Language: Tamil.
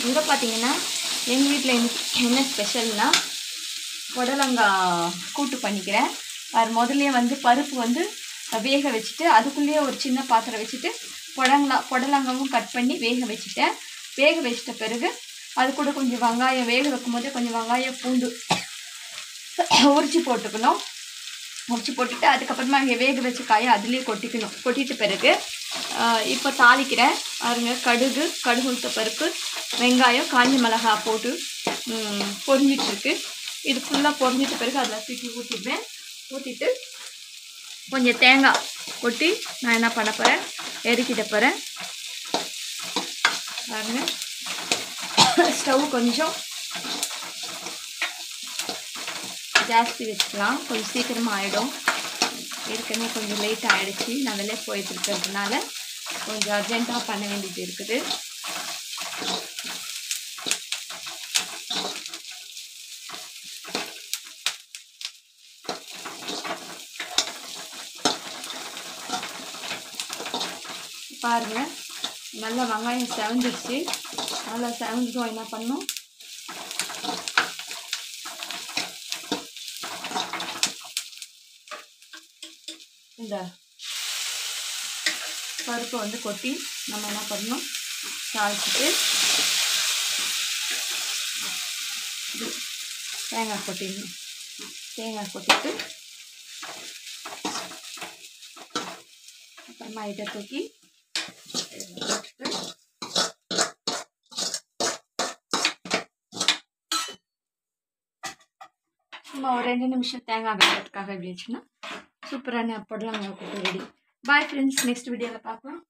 இங்கே பார்த்தீங்கன்னா எங்கள் வீட்டில் என்ன ஸ்பெஷல்னா புடலங்காய் கூட்டு பண்ணிக்கிறேன். அது முதல்லையே வந்து பருப்பு வந்து வேக வச்சுட்டு அதுக்குள்ளேயே ஒரு சின்ன பாத்திரம் வச்சுட்டு புடலங்காவும் கட் பண்ணி வேக வச்சுட்டேன். வேக வச்சிட்ட பிறகு அது கூட கொஞ்சம் வெங்காயம் வேக வைக்கும் போதே கொஞ்சம் வெங்காயம் பூண்டு உரிச்சு போட்டுக்கணும். உரிச்சு போட்டுட்டு அதுக்கப்புறமா வேக வச்ச காயை அதுலேயே கொட்டிக்கணும். கொட்டிட்ட பிறகு இப்போ தாளிக்கிறேன். பாருங்க, கடுகு உளுத்த பருப்பு வெங்காயம் காஞ்ச மிளகாய் போட்டு பொரிஞ்சிட்ருக்கு. இது ஃபுல்லாக பொரிஞ்சிட்ட பிறகு அதில் தூக்கி ஊற்றிடுவேன். ஊற்றிட்டு கொஞ்சம் தேங்காய் கொட்டி நான் என்ன பண்ண போகிறேன், எரிக்கிட போகிறேன். பாருங்க, ஸ்டவ் கொஞ்சம் ஜாஸ்தி வச்சுக்கலாம், கொஞ்சம் சீக்கிரமாக ஆகிடும். ஏற்கனவே கொஞ்சம் லேட் ஆகிடுச்சு, நான் வெளியே போயிட்டு இருக்கிறதுனால கொஞ்சம் அர்ஜென்ட்டாக பண்ண வேண்டியது இருக்குது. பாருங்க, நல்லா வெங்காயம் செவந்துடுச்சு. நல்லா செவந்ததும் என்ன பண்ணணும், இந்த பருப்பை வந்து கொட்டி நம்ம என்ன பண்ணணும், தாளிச்சிட்டு தேங்காய் கொட்டிடணும். தேங்காய் கொட்டிட்டு அப்புறமா இதை தூக்கி சும்மா ஒரு 2 நிமிஷம் தேங்காய் வெட்டுறதுக்காக இப்படி வச்சுன்னா சூப்பரான புடலங்காய் கூட்டு ரெடி. பாய் ஃப்ரெண்ட்ஸ், நெக்ஸ்ட் வீடியோவில் பார்க்கலாம்.